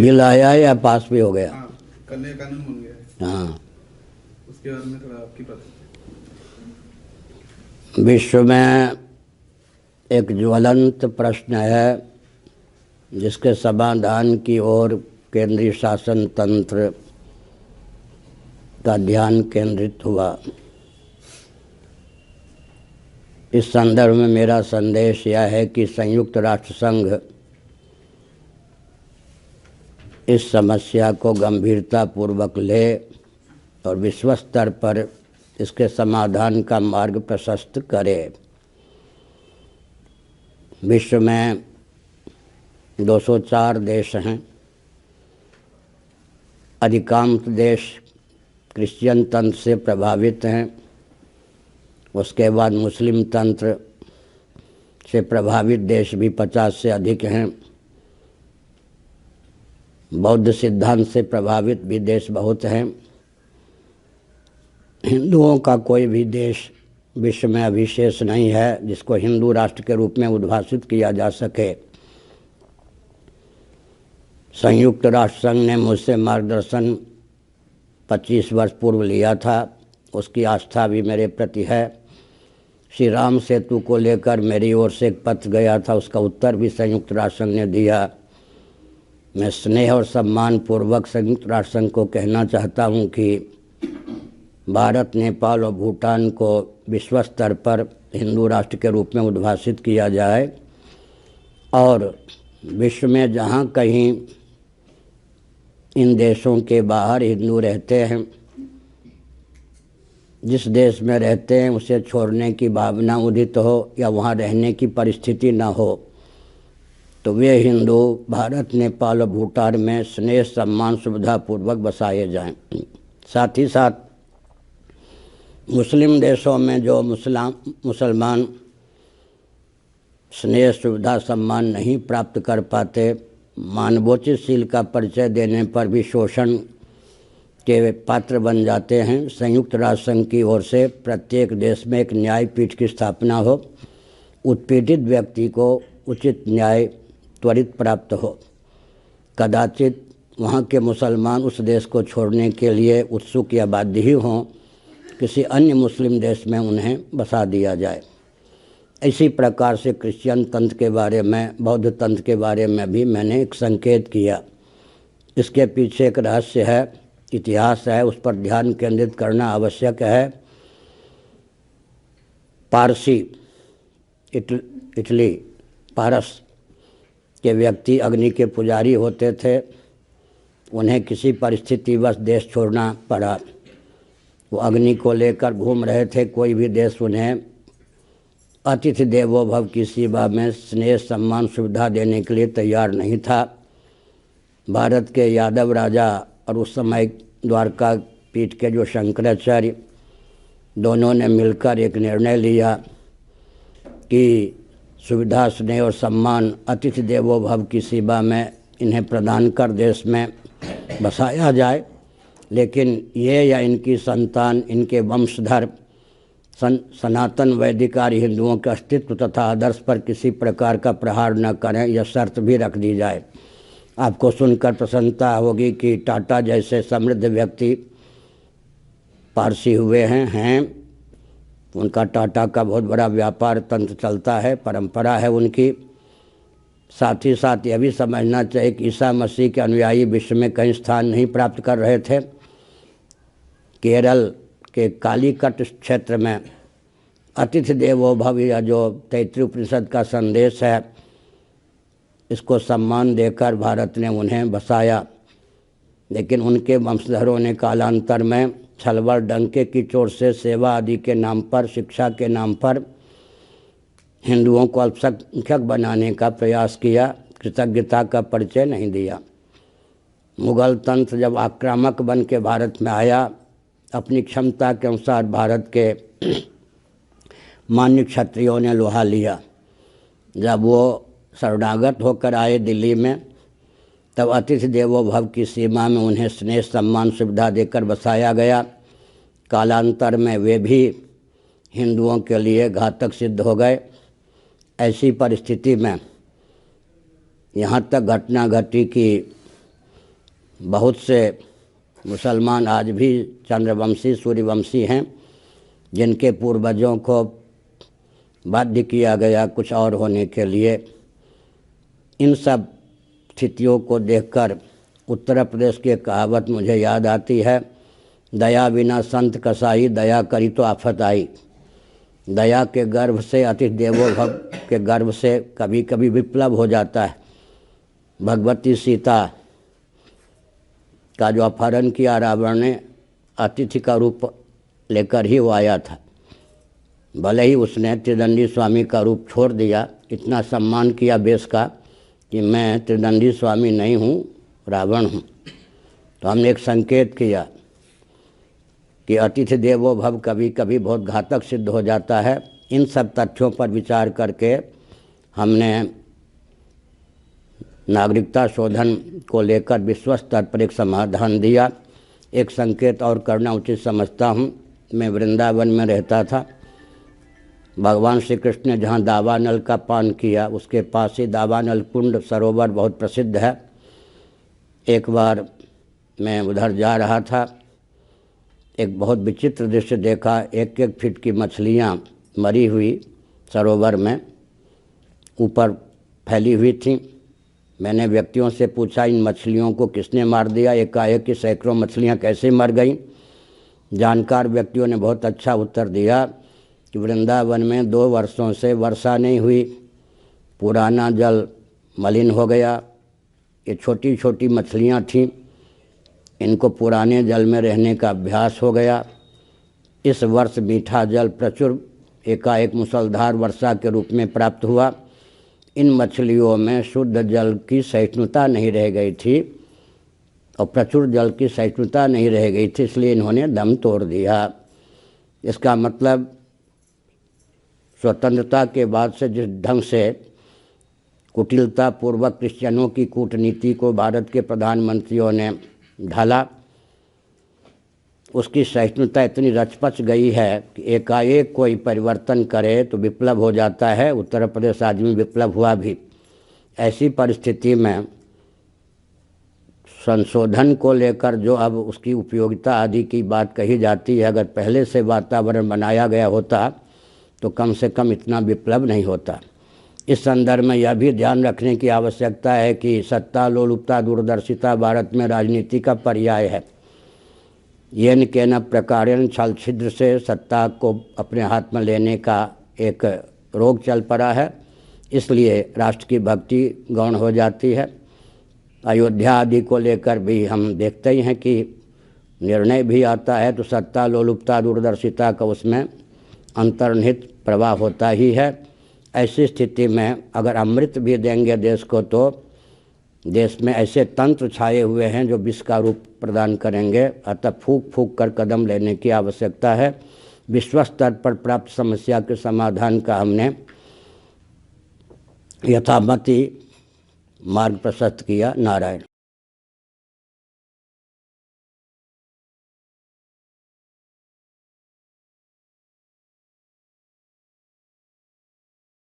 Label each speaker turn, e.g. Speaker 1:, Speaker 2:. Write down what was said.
Speaker 1: Bill आया है या पास भी हो गया?
Speaker 2: हाँ, कल नया कानून बन गया है।
Speaker 1: हाँ।
Speaker 2: उसके बारे में थोड़ा आपकी प्रतिक्रिया।
Speaker 1: विश्व में एक ज्वलंत प्रश्न है जिसके समाधान की ओर केंद्रीय शासन तंत्र का ध्यान केंद्रित हुआ। इस संदर्भ में मेरा संदेश यह है कि संयुक्त राष्ट्र संघ इस समस्या को गंभीरतापूर्वक ले और विश्व स्तर पर इसके समाधान का मार्ग प्रशस्त करे। विश्व में 204 देश हैं। अधिकांश देश क्रिश्चियन तंत्र से प्रभावित हैं। उसके बाद मुस्लिम तंत्र से प्रभावित देश भी 50 से अधिक हैं। बौद्ध सिद्धांत से प्रभावित भी देश बहुत हैं। हिंदुओं का कोई भी देश विश्व में अविशेष नहीं है जिसको हिंदू राष्ट्र के रूप में उद्भाषित किया जा सके। संयुक्त राष्ट्र संघ ने मुझसे मार्गदर्शन 25 वर्ष पूर्व लिया था। उसकी आस्था भी मेरे प्रति है। श्री राम सेतु को लेकर मेरी ओर से एक पत्र गया था, उसका उत्तर भी संयुक्त राष्ट्र संघ ने दिया। मैं स्नेह और सम्मान पूर्वक संयुक्त राष्ट्र संघ को कहना चाहता हूँ कि भारत, नेपाल और भूटान को विश्व स्तर पर हिंदू राष्ट्र के रूप में उद्भाषित किया जाए और विश्व में जहाँ कहीं इन देशों के बाहर हिंदू रहते हैं, जिस देश में रहते हैं उसे छोड़ने की भावना उदित हो या वहाँ रहने की परिस्थिति न हो तो वे हिंदू भारत, नेपाल और भूटान में स्नेह, सम्मान, सुविधापूर्वक बसाए जाएं। साथ ही साथ मुस्लिम देशों में जो मुसलमान स्नेह, सुविधा, सम्मान नहीं प्राप्त कर पाते, मानवोचित शील का परिचय देने पर भी शोषण के पात्र बन जाते हैं, संयुक्त राष्ट्र संघ की ओर से प्रत्येक देश में एक न्यायपीठ की स्थापना हो। उत्पीड़ित व्यक्ति को उचित न्याय त्वरित प्राप्त हो। कदाचित वहाँ के मुसलमान उस देश को छोड़ने के लिए उत्सुक या बाध्य ही हों, किसी अन्य मुस्लिम देश में उन्हें बसा दिया जाए। इसी प्रकार से क्रिश्चियन तंत्र के बारे में, बौद्ध तंत्र के बारे में भी मैंने एक संकेत किया। इसके पीछे एक रहस्य है, इतिहास है, उस पर ध्यान केंद्रित करना आवश्यक है। पारसी इटली पारस के व्यक्ति अग्नि के पुजारी होते थे। उन्हें किसी परिस्थितिवश देश छोड़ना पड़ा। वो अग्नि को लेकर घूम रहे थे। कोई भी देश उन्हें अतिथि देवो भव की सेवा में स्नेह, सम्मान, सुविधा देने के लिए तैयार नहीं था। भारत के यादव राजा और उस समय द्वारका पीठ के जो शंकराचार्य, दोनों ने मिलकर एक निर्णय लिया कि सुविधा, स्नेह और सम्मान अतिथि देवो भव की सेवा में इन्हें प्रदान कर देश में बसाया जाए। लेकिन ये या इनकी संतान, इनके वंशधर सनातन वैदिक आर्य हिंदुओं के अस्तित्व तथा आदर्श पर किसी प्रकार का प्रहार न करें, यह शर्त भी रख दी जाए। आपको सुनकर प्रसन्नता होगी कि टाटा जैसे समृद्ध व्यक्ति पारसी हुए हैं। उनका टाटा का बहुत बड़ा व्यापार तंत्र चलता है, परंपरा है उनकी। साथ ही साथ यह भी समझना चाहिए कि ईसा मसीह के अनुयायी विश्व में कहीं स्थान नहीं प्राप्त कर रहे थे। केरल के कालीकट क्षेत्र में अतिथि देवो भव या जो तैत्तिरीय उपनिषद का संदेश है, इसको सम्मान देकर भारत ने उन्हें बसाया। लेकिन उनके वंशधरों ने कालांतर में छलबल, डंके की चोट से सेवा आदि के नाम पर, शिक्षा के नाम पर हिंदुओं को अल्पसंख्यक बनाने का प्रयास किया। कृतज्ञता का परिचय नहीं दिया। मुगल तंत्र जब आक्रामक बन के भारत में आया, अपनी क्षमता के अनुसार भारत के मान्य क्षत्रियों ने लोहा लिया। जब वो शरणागत होकर आए दिल्ली में, तब अतिथि देवो भव की सीमा में उन्हें स्नेह, सम्मान, सुविधा देकर बसाया गया। कालांतर में वे भी हिंदुओं के लिए घातक सिद्ध हो गए। ऐसी परिस्थिति में यहाँ तक घटना घटी कि बहुत से मुसलमान आज भी चंद्रवंशी सूर्यवंशी हैं, जिनके पूर्वजों को बाध्य किया गया कुछ और होने के लिए। इन सब स्थितियों को देखकर उत्तर प्रदेश की कहावत मुझे याद आती है, दया बिना संत कसाई, दया करी तो आफत आई। दया के गर्भ से, अतिथि देवो भव के गर्भ से कभी कभी विप्लव हो जाता है। भगवती सीता का जो अपहरण किया रावण ने, अतिथि का रूप लेकर ही वो आया था। भले ही उसने त्रिदंडी स्वामी का रूप छोड़ दिया, इतना सम्मान किया बेश का कि मैं त्रिदंडी स्वामी नहीं हूँ, रावण हूँ। तो हमने एक संकेत किया कि अतिथि देवो भव कभी कभी बहुत घातक सिद्ध हो जाता है। इन सब तथ्यों पर विचार करके हमने नागरिकता शोधन को लेकर विश्व स्तर पर एक समाधान दिया। एक संकेत और करना उचित समझता हूँ। मैं वृंदावन में रहता था। भगवान श्री कृष्ण ने जहाँ दावानल का पान किया, उसके पास ही दावानल कुंड सरोवर बहुत प्रसिद्ध है। एक बार मैं उधर जा रहा था, एक बहुत विचित्र दृश्य देखा। 1-1 फीट की मछलियाँ मरी हुई सरोवर में ऊपर फैली हुई थीं। मैंने व्यक्तियों से पूछा, इन मछलियों को किसने मार दिया? एकाएक की सैकड़ों मछलियाँ कैसे मर गईं? जानकार व्यक्तियों ने बहुत अच्छा उत्तर दिया कि वृंदावन में 2 वर्षों से वर्षा नहीं हुई, पुराना जल मलिन हो गया। ये छोटी छोटी मछलियाँ थीं, इनको पुराने जल में रहने का अभ्यास हो गया। इस वर्ष मीठा जल प्रचुर एकाएक मूसलाधार वर्षा के रूप में प्राप्त हुआ। इन मछलियों में शुद्ध जल की सहिष्णुता नहीं रह गई थी और प्रचुर जल की सहिष्णुता नहीं रह गई थी, इसलिए इन्होंने दम तोड़ दिया। इसका मतलब स्वतंत्रता के बाद से जिस ढंग से कुटिलता पूर्वक क्रिश्चियनों की कूटनीति को भारत के प्रधानमंत्रियों ने ढाला, उसकी सहिष्णुता इतनी रचपच गई है कि एकाएक कोई परिवर्तन करे तो विप्लव हो जाता है। उत्तर प्रदेश राज्य में विप्लव हुआ भी। ऐसी परिस्थिति में संशोधन को लेकर जो अब उसकी उपयोगिता आदि की बात कही जाती है, अगर पहले से वातावरण बनाया गया होता तो कम से कम इतना विप्लव नहीं होता। इस संदर्भ में यह भी ध्यान रखने की आवश्यकता है कि सत्ता लोलुपता दूरदर्शिता भारत में राजनीति का पर्याय है। येन केन प्रकारेण छल छिद्र से सत्ता को अपने हाथ में लेने का एक रोग चल पड़ा है, इसलिए राष्ट्र की भक्ति गौण हो जाती है। अयोध्या आदि को लेकर भी हम देखते ही हैं कि निर्णय भी आता है तो सत्ता लोलुपता दूरदर्शिता का उसमें अंतर्निहित प्रवाह होता ही है। ऐसी स्थिति में अगर अमृत भी देंगे देश को तो देश में ऐसे तंत्र छाए हुए हैं जो विष का रूप प्रदान करेंगे। अतः फूंक फूंक कर कदम लेने की आवश्यकता है। विश्व स्तर पर प्राप्त समस्या के समाधान का हमने यथामति मार्ग प्रशस्त किया। नारायण।